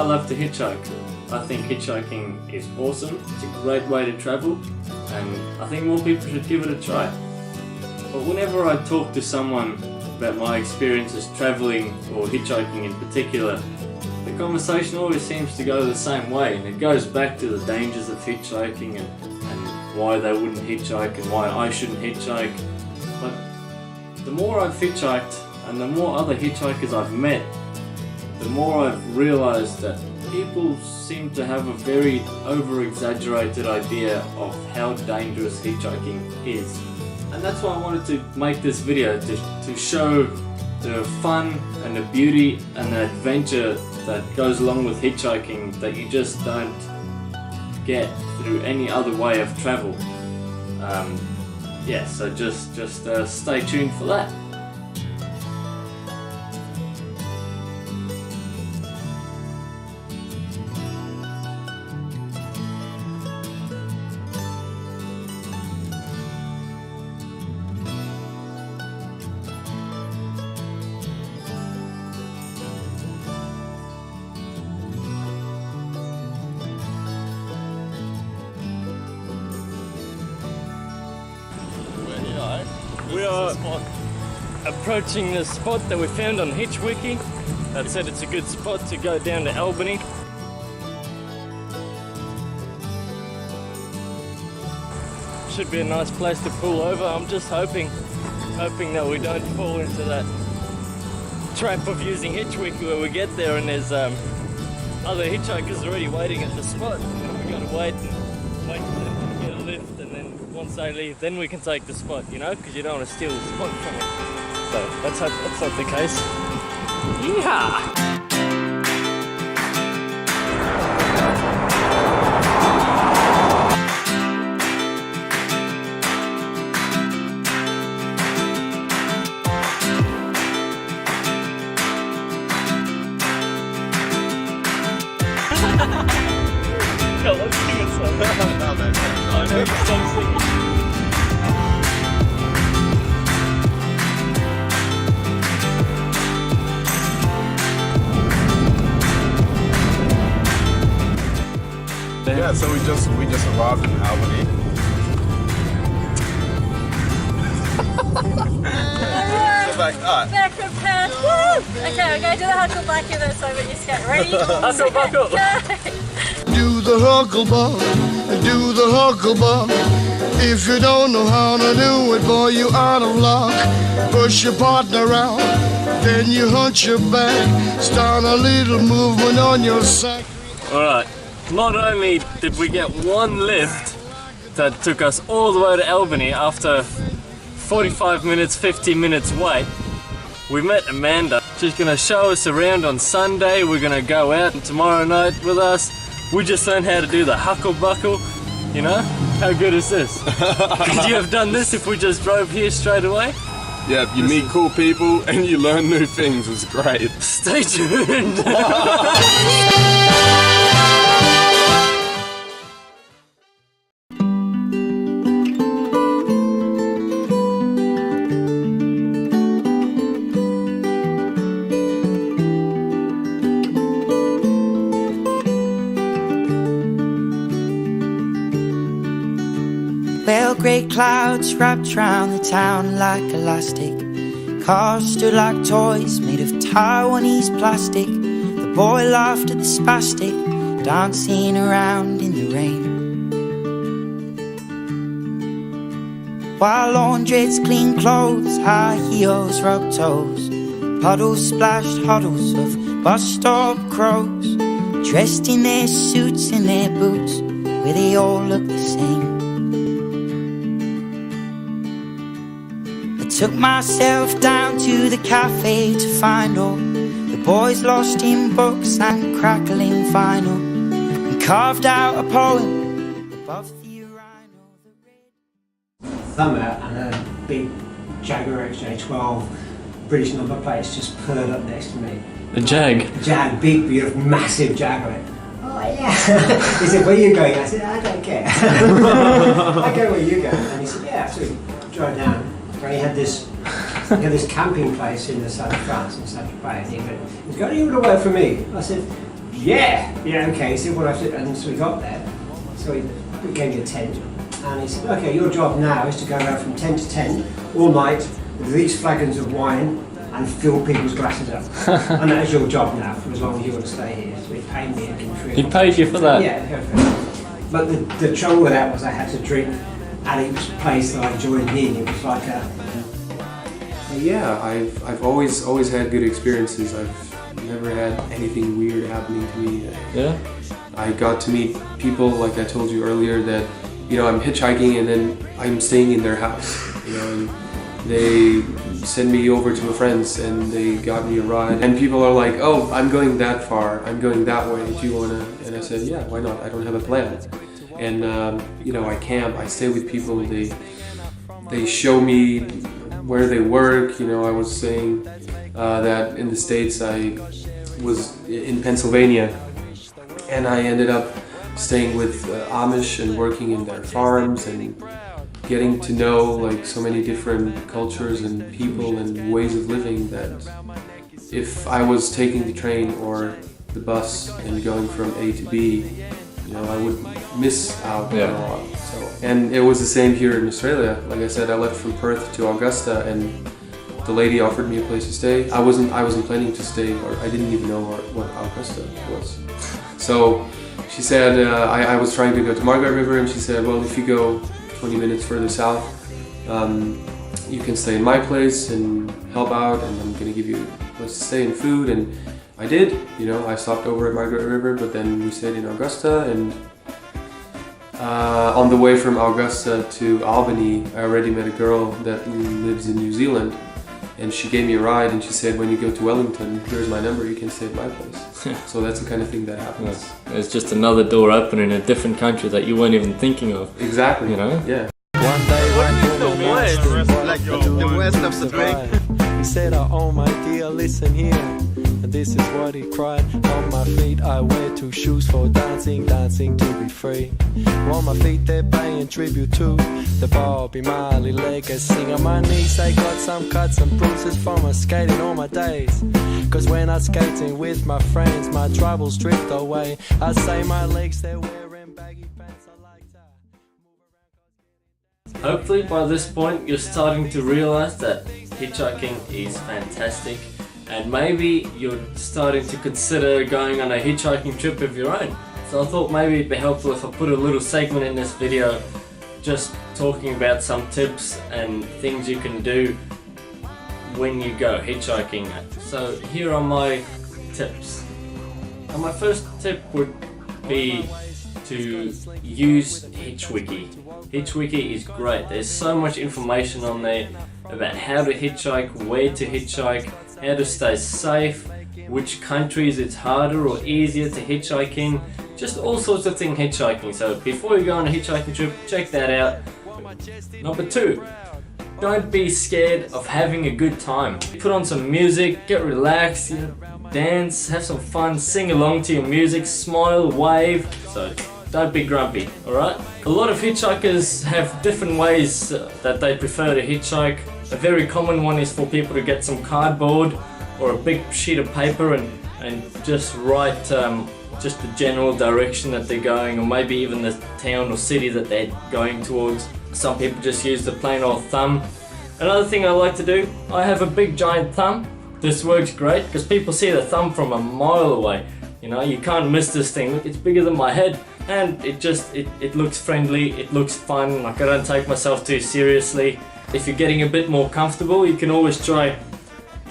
love to hitchhike. I think hitchhiking is awesome, it's a great way to travel, and I think more people should give it a try. But whenever I talk to someone about my experiences travelling or hitchhiking in particular, the conversation always seems to go the same way, and it goes back to the dangers of hitchhiking and why they wouldn't hitchhike and why I shouldn't hitchhike. But the more I've hitchhiked and the more other hitchhikers I've met, the more I've realised that people seem to have a very over-exaggerated idea of how dangerous hitchhiking is. And that's why I wanted to make this video, to show the fun and the beauty and the adventure that goes along with hitchhiking that you just don't get through any other way of travel. Yeah, so just stay tuned for that. We are approaching the spot that we found on Hitchwiki that said it's a good spot to go down to Albany. Should be a nice place to pull over. I'm just hoping that we don't fall into that trap of using Hitchwiki where we get there and there's other hitchhikers already waiting at the spot, and we gotta wait for them to get a lift, and then once they leave, then we can take the spot, you know, because you don't want to steal the spot from them. So let's hope that's not the case. Yeehaw! Let's sing a song. No, man. I know the song singing. Yeah, so we just arrived in Albany. Back from Perth. Woo! Okay, we're going to do the hucklebucky then, so when you skate. Ready? Hucklebuckle! Do the hucklebuck, do the hucklebuck. If you don't know how to do it, boy, you out of luck. Push your partner out, then you hunch your back. Start a little movement on your sack. Alright, not only did we get one lift that took us all the way to Albany after 45 minutes, 50 minutes wait, we met Amanda. She's going to show us around on Sunday. We're going to go out tomorrow night with us. We just learned how to do the hucklebuckle, you know? How good is this? Could you have done this if we just drove here straight away? Yeah, you meet cool people and you learn new things. It's great. Stay tuned! Well, grey clouds wrapped round the town like elastic. Cars stood like toys made of Taiwanese plastic. The boy laughed at the spastic, dancing around in the rain. While laundrettes clean clothes, high heels rub toes. Puddles splashed huddles of bus stop crows, dressed in their suits and their boots, where they all look the same. Took myself down to the cafe to find all the boys lost in books and crackling vinyl, and carved out a poem above the urinal. Summer and a big Jaguar XJ12 British number plates just purred up next to me. A Jag? Jag, big, beautiful, massive Jag. I went, oh yeah. He said, where are you going? I said, I don't care. I go where you go. And he said, yeah. So we drove down. And he had this camping place in the south of France, in Saint-Tropez, and he goes, "You got to away from me." I said, yeah, okay. He said, well, and so we got there. So he gave me a tent, and he said, okay, your job now is to go around from tent to tent all night with these flagons of wine and fill people's glasses up. And that is your job now for as long as you want to stay here. So he paid me and free. He paid you for that? Yeah. But the trouble with that was I had to drink at each place that I joined in. It was like a... Yeah, I've always had good experiences. I've never had anything weird happening to me. Yeah? I got to meet people, like I told you earlier, that, you know, I'm hitchhiking and then I'm staying in their house, you know, and they send me over to a friend's and they got me a ride. And people are like, oh, I'm going that far, I'm going that way, do you wanna? And I said, yeah, why not? I don't have a plan. And, you know, I camp, I stay with people, they show me where they work. You know, I was saying that in the States I was in Pennsylvania and I ended up staying with Amish and working in their farms and getting to know like so many different cultures and people and ways of living that if I was taking the train or the bus and going from A to B, you know, I would miss out on a lot. So, and it was the same here in Australia. Like I said, I left from Perth to Augusta and the lady offered me a place to stay. I wasn't planning to stay, or I didn't even know what Augusta was. So she said, I was trying to go to Margaret River, and she said, well, if you go 20 minutes further south, you can stay in my place and help out, and I'm gonna give you a place to stay and food. And I did, you know, I stopped over at Margaret River, but then we stayed in Augusta, and on the way from Augusta to Albany, I already met a girl that lives in New Zealand, and she gave me a ride and she said, when you go to Wellington, here's my number, you can stay at my place. So that's the kind of thing that happens. It's just another door open in a different country that you weren't even thinking of. Exactly, you know? Yeah. One day, like the west of the bank. He said, oh my dear, listen here. And this is what he cried. On my feet I wear 2 shoes for dancing, dancing to be free. On my feet they're paying tribute to the Bobby Marley legacy. On my knees I got some cuts and bruises from my skating all my days. Cause when I'm skating with my friends, my troubles drift away. I say my legs, they're wearing baggy pants. I like that. Hopefully by this point you're starting to realize that hitchhiking is fantastic, and maybe you're starting to consider going on a hitchhiking trip of your own. So I thought maybe it'd be helpful if I put a little segment in this video just talking about some tips and things you can do when you go hitchhiking. So here are my tips. And my first tip would be to use HitchWiki. HitchWiki is great. There's so much information on there about how to hitchhike, where to hitchhike, how to stay safe, which countries it's harder or easier to hitchhike in, just all sorts of things hitchhiking. So before you go on a hitchhiking trip, check that out. Number 2, don't be scared of having a good time. Put on some music, get relaxed, you know, dance, have some fun, sing along to your music, smile, wave. So don't be grumpy, alright? A lot of hitchhikers have different ways that they prefer to hitchhike. A very common one is for people to get some cardboard or a big sheet of paper and just write just the general direction that they're going, or maybe even the town or city that they're going towards. Some people just use the plain old thumb. Another thing I like to do, I have a big giant thumb. This works great because people see the thumb from a mile away. You know, you can't miss this thing. Look, it's bigger than my head, and it looks friendly, it looks fun, like I don't take myself too seriously. If you're getting a bit more comfortable, you can always try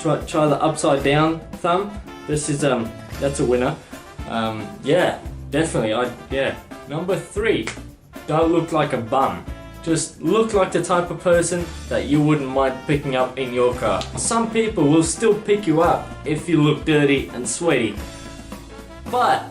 the upside down thumb. This is that's a winner. Yeah, definitely. Number 3, don't look like a bum. Just look like the type of person that you wouldn't mind picking up in your car. Some people will still pick you up if you look dirty and sweaty. But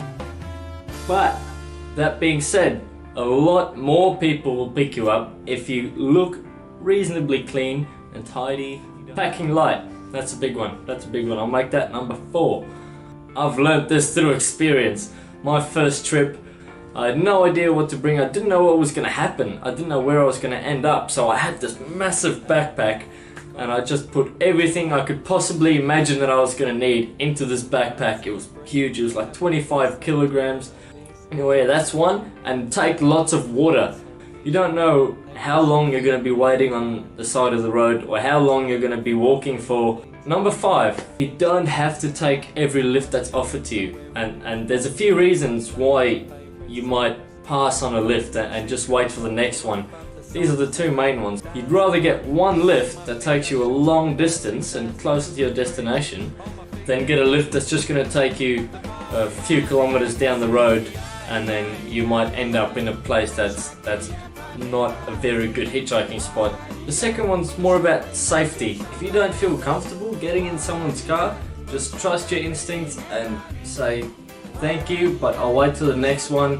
that being said, a lot more people will pick you up if you look reasonably clean and tidy. Packing light, that's a big one. I'll make that number 4. I've learned this through experience. My first trip, I had no idea what to bring. I didn't know what was going to happen. I didn't know where I was going to end up. So I had this massive backpack and I just put everything I could possibly imagine that I was going to need into this backpack. It was huge, it was like 25 kilograms. Anyway, that's one. And take lots of water. You don't know how long you're going to be waiting on the side of the road or how long you're going to be walking for. Number 5, you don't have to take every lift that's offered to you. And there's a few reasons why you might pass on a lift and just wait for the next one. These are the two main ones. You'd rather get one lift that takes you a long distance and closer to your destination than get a lift that's just going to take you a few kilometers down the road, and then you might end up in a place that's not a very good hitchhiking spot. The second one's more about safety. If you don't feel comfortable getting in someone's car, just trust your instincts and say thank you, but I'll wait till the next one.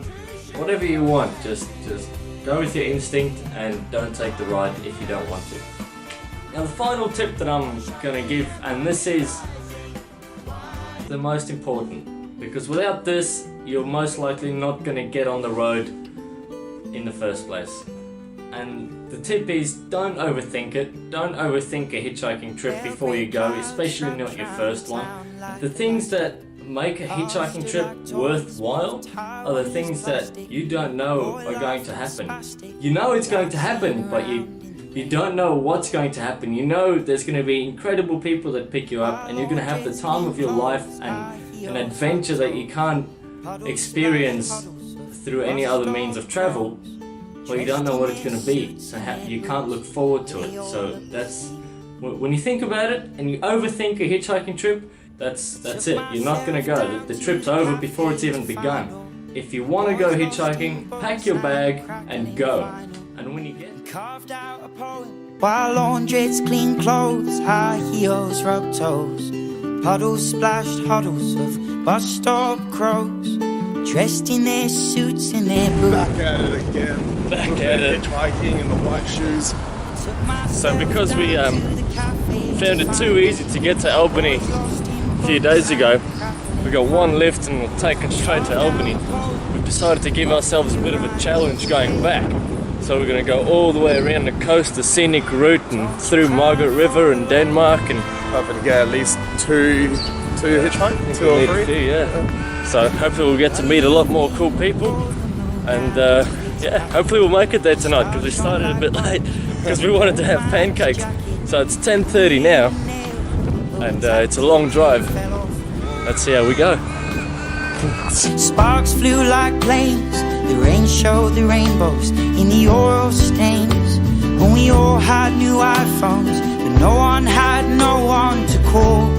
Whatever you want, just go with your instinct and don't take the ride if you don't want to. Now the final tip that I'm going to give, and this is the most important, because without this you're most likely not going to get on the road in the first place. And the tip is, don't overthink it. Don't overthink a hitchhiking trip before you go, especially not your first one. The things that make a hitchhiking trip worthwhile are the things that you don't know are going to happen. You know it's going to happen, but you don't know what's going to happen. You know there's going to be incredible people that pick you up, and you're going to have the time of your life and an adventure that you can't experience through any other means of travel, but you don't know what it's going to be, so you can't look forward to it. So that's, when you think about it and you overthink a hitchhiking trip, that's it. You're not going to go. The trip's over before it's even begun. If you want to go hitchhiking, pack your bag and go. And when you get while laundrettes clean clothes, high heels, rub toes, puddles splashed huddles of bus stop crows, dressed in their suits and their boots. Back at it again. Back at it. Hitchhiking in the white shoes. So because we found it too easy to get to Albany a few days ago, we got one lift and we'll take it straight to Albany. We've decided to give ourselves a bit of a challenge going back. So we're going to go all the way around the coast, the scenic route, and through Margaret River and Denmark, and Hoping to get at least two hitchhikes, 2 or 3. Yeah. So hopefully we'll get to meet a lot more cool people, and yeah, hopefully we'll make it there tonight, because we started a bit late because we wanted to have pancakes. So it's 10:30 now, and it's a long drive. Let's see how we go. Sparks flew like planes, the rain showed the rainbows in the oil stains. When we all had new iPhones, but no one had no one to call.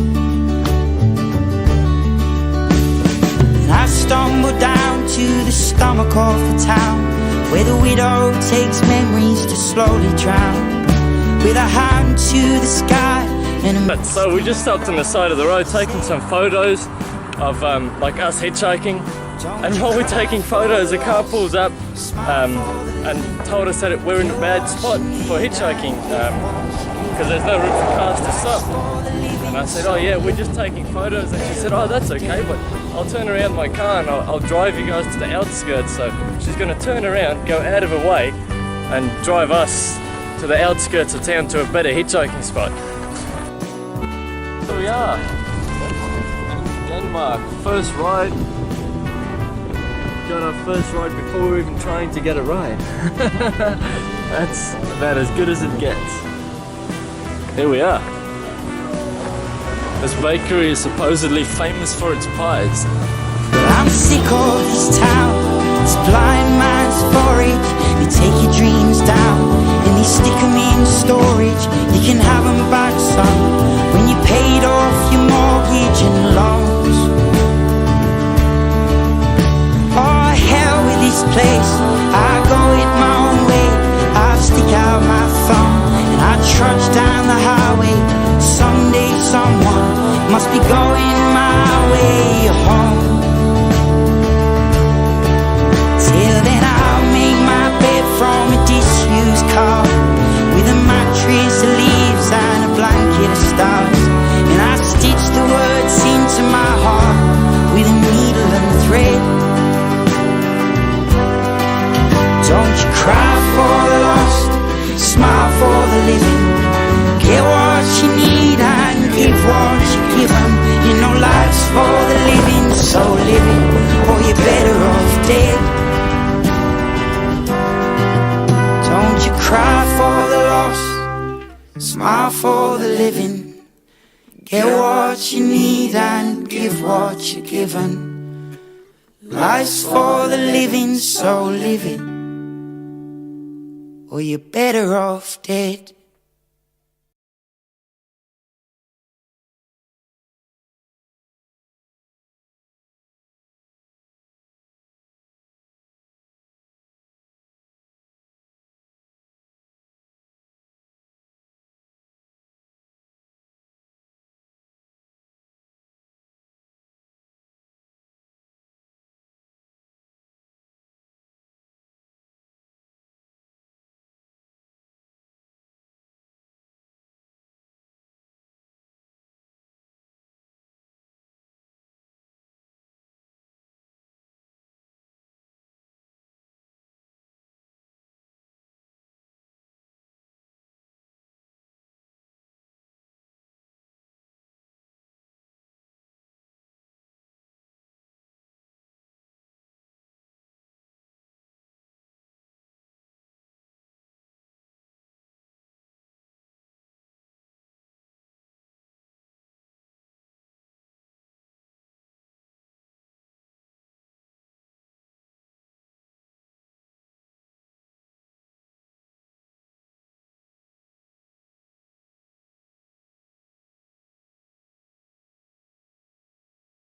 And I stumbled down to the stomach of the town, where the widow takes memories to slowly drown, with a hand to the sky and a... So we just stopped on the side of the road taking some photos of like us hitchhiking, and while we're taking photos, a car pulls up and told us that we're in a bad spot for hitchhiking because there's no room for cars to stop. And I said, oh yeah, we're just taking photos, and she said, oh that's okay, but I'll turn around my car and I'll drive you guys to the outskirts. So she's going to turn around, go out of her way and drive us to the outskirts of town to a better hitchhiking spot. Here we are. Denmark, first ride. Got our first ride before we were even trying to get a ride. That's about as good as it gets. Here we are. This bakery is supposedly famous for its pies. I'm sick of this town, it's blind man's forage. They take your dreams down and they stick them in storage. You can have them back, son, when you paid off your mortgage and loans. Oh, hell with this place, I go it my own way. I stick out my thumb and I trudge down the highway. Someday someone must be going my way home. Till then I'll make my bed from a disused car, with a mattress, leaves and a blanket. dead. Don't you cry for the lost, smile for the living. Get what you need and give what you're given. Life's for the living, so live it, or you're better off dead.